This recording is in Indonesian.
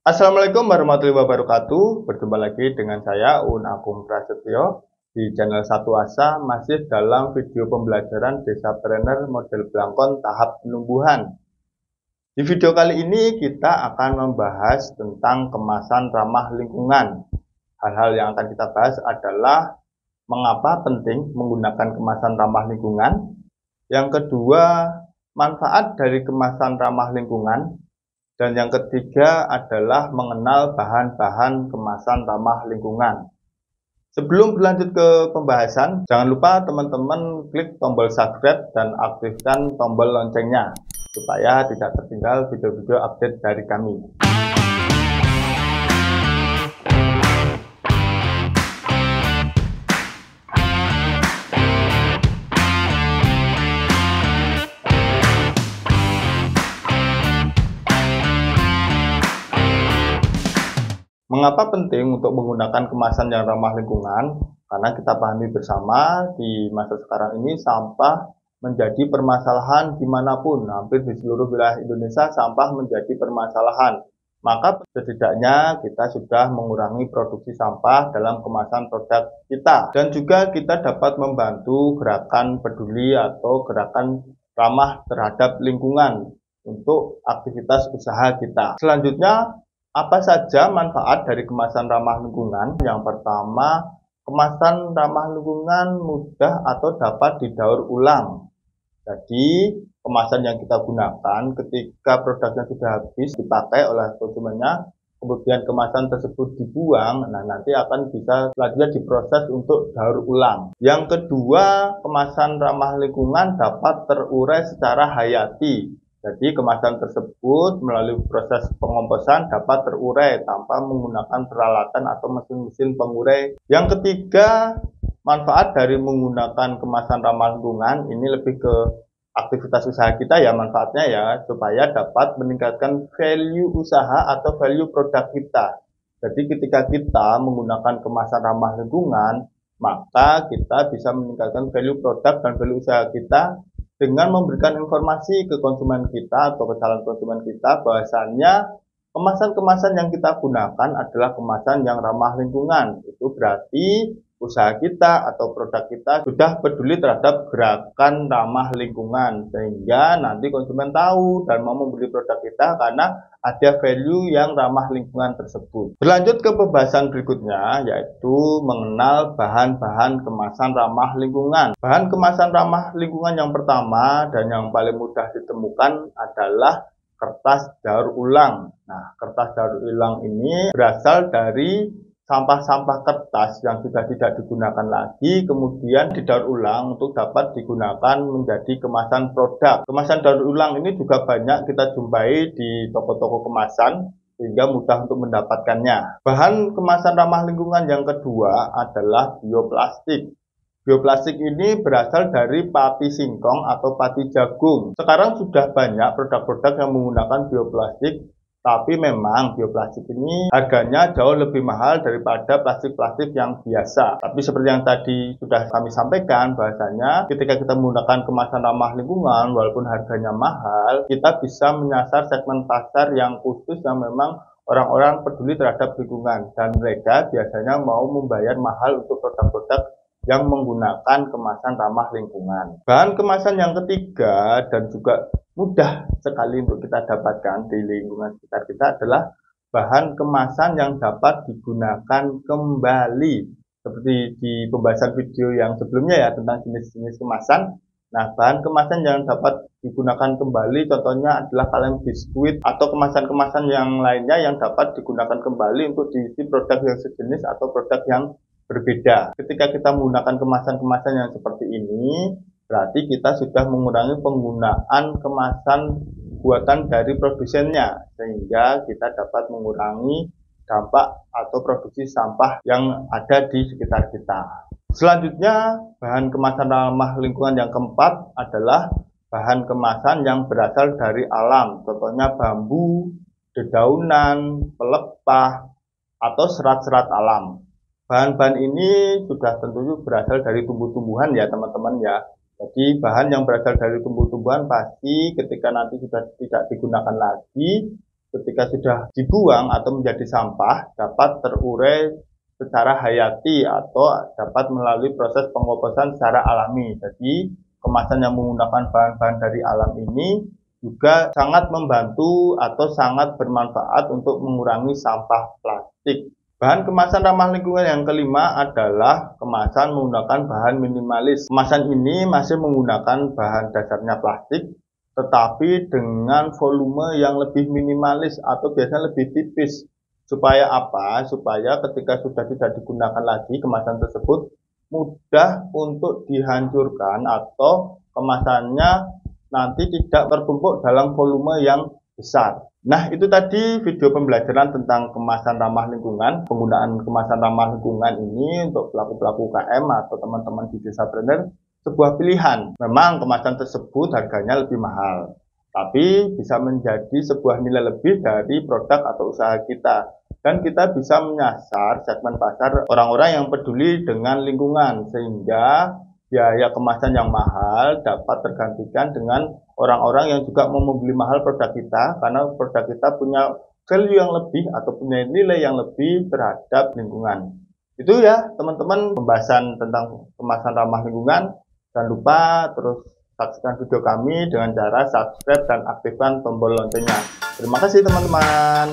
Assalamualaikum warahmatullahi wabarakatuh. Berjumpa lagi dengan saya Un Agung Prasetyo di channel Satu Asa, masih dalam video pembelajaran Desapreneur model Blangkon tahap penumbuhan. Di video kali ini kita akan membahas tentang kemasan ramah lingkungan. Hal-hal yang akan kita bahas adalah mengapa penting menggunakan kemasan ramah lingkungan. Yang kedua, manfaat dari kemasan ramah lingkungan. Dan yang ketiga adalah mengenal bahan-bahan kemasan ramah lingkungan. Sebelum berlanjut ke pembahasan, jangan lupa teman-teman klik tombol subscribe dan aktifkan tombol loncengnya supaya tidak tertinggal video-video update dari kami. Mengapa penting untuk menggunakan kemasan yang ramah lingkungan? Karena kita pahami bersama di masa sekarang ini sampah menjadi permasalahan dimanapun, hampir di seluruh wilayah Indonesia sampah menjadi permasalahan. Maka setidaknya kita sudah mengurangi produksi sampah dalam kemasan produk kita. Dan juga kita dapat membantu gerakan peduli atau gerakan ramah terhadap lingkungan untuk aktivitas usaha kita. Selanjutnya, apa saja manfaat dari kemasan ramah lingkungan? Yang pertama, kemasan ramah lingkungan mudah atau dapat didaur ulang. Jadi, kemasan yang kita gunakan ketika produknya sudah habis dipakai oleh konsumennya, kemudian kemasan tersebut dibuang, nah nanti akan bisa selanjutnya diproses untuk daur ulang. Yang kedua, kemasan ramah lingkungan dapat terurai secara hayati. Jadi kemasan tersebut melalui proses pengomposan dapat terurai tanpa menggunakan peralatan atau mesin-mesin pengurai. Yang ketiga, manfaat dari menggunakan kemasan ramah lingkungan ini lebih ke aktivitas usaha kita ya, manfaatnya ya supaya dapat meningkatkan value usaha atau value produk kita. Jadi ketika kita menggunakan kemasan ramah lingkungan, maka kita bisa meningkatkan value produk dan value usaha kita dengan memberikan informasi ke konsumen kita atau ke calon konsumen kita bahwasannya kemasan-kemasan yang kita gunakan adalah kemasan yang ramah lingkungan. Itu berarti usaha kita atau produk kita sudah peduli terhadap gerakan ramah lingkungan, sehingga nanti konsumen tahu dan mau membeli produk kita karena ada value yang ramah lingkungan tersebut. Berlanjut ke pembahasan berikutnya, yaitu mengenal bahan-bahan kemasan ramah lingkungan. Bahan kemasan ramah lingkungan yang pertama dan yang paling mudah ditemukan adalah kertas daur ulang. Nah, kertas daur ulang ini berasal dari sampah-sampah kertas yang sudah tidak digunakan lagi, kemudian didaur ulang untuk dapat digunakan menjadi kemasan produk. Kemasan daur ulang ini juga banyak kita jumpai di toko-toko kemasan, sehingga mudah untuk mendapatkannya. Bahan kemasan ramah lingkungan yang kedua adalah bioplastik. Bioplastik ini berasal dari pati singkong atau pati jagung. Sekarang sudah banyak produk-produk yang menggunakan bioplastik, tapi memang bioplastik ini harganya jauh lebih mahal daripada plastik-plastik yang biasa. Tapi seperti yang tadi sudah kami sampaikan, bahasanya ketika kita menggunakan kemasan ramah lingkungan, walaupun harganya mahal, kita bisa menyasar segmen pasar yang khusus yang memang orang-orang peduli terhadap lingkungan. Dan mereka biasanya mau membayar mahal untuk produk-produk yang menggunakan kemasan ramah lingkungan. Bahan kemasan yang ketiga dan juga mudah sekali untuk kita dapatkan di lingkungan sekitar kita adalah bahan kemasan yang dapat digunakan kembali. Seperti di pembahasan video yang sebelumnya ya tentang jenis-jenis kemasan. Nah, bahan kemasan yang dapat digunakan kembali contohnya adalah kaleng biskuit atau kemasan-kemasan yang lainnya yang dapat digunakan kembali untuk diisi produk yang sejenis atau produk yang berbeda. Ketika kita menggunakan kemasan-kemasan yang seperti ini, berarti kita sudah mengurangi penggunaan kemasan buatan dari produsennya, sehingga kita dapat mengurangi dampak atau produksi sampah yang ada di sekitar kita. Selanjutnya, bahan kemasan ramah lingkungan yang keempat adalah bahan kemasan yang berasal dari alam, contohnya bambu, dedaunan, pelepah, atau serat-serat alam. Bahan-bahan ini sudah tentunya berasal dari tumbuh-tumbuhan ya teman-teman ya. Jadi bahan yang berasal dari tumbuh-tumbuhan pasti ketika nanti sudah tidak digunakan lagi, ketika sudah dibuang atau menjadi sampah dapat terurai secara hayati atau dapat melalui proses pengoplosan secara alami. Jadi kemasan yang menggunakan bahan-bahan dari alam ini juga sangat membantu atau sangat bermanfaat untuk mengurangi sampah plastik. Bahan kemasan ramah lingkungan yang kelima adalah kemasan menggunakan bahan minimalis. Kemasan ini masih menggunakan bahan dasarnya plastik, tetapi dengan volume yang lebih minimalis atau biasanya lebih tipis. Supaya apa? Supaya ketika sudah tidak digunakan lagi kemasan tersebut mudah untuk dihancurkan atau kemasannya nanti tidak tertumpuk dalam volume yang besar. Nah, itu tadi video pembelajaran tentang kemasan ramah lingkungan. Penggunaan kemasan ramah lingkungan ini untuk pelaku-pelaku UKM atau teman-teman di Desapreneur sebuah pilihan. Memang kemasan tersebut harganya lebih mahal, tapi bisa menjadi sebuah nilai lebih dari produk atau usaha kita. Dan kita bisa menyasar segmen pasar orang-orang yang peduli dengan lingkungan, sehingga biaya kemasan yang mahal dapat tergantikan dengan orang-orang yang juga mau membeli mahal produk kita, karena produk kita punya value yang lebih atau punya nilai yang lebih terhadap lingkungan. Itu ya teman-teman pembahasan tentang kemasan ramah lingkungan. Jangan lupa terus saksikan video kami dengan cara subscribe dan aktifkan tombol loncengnya. Terima kasih teman-teman.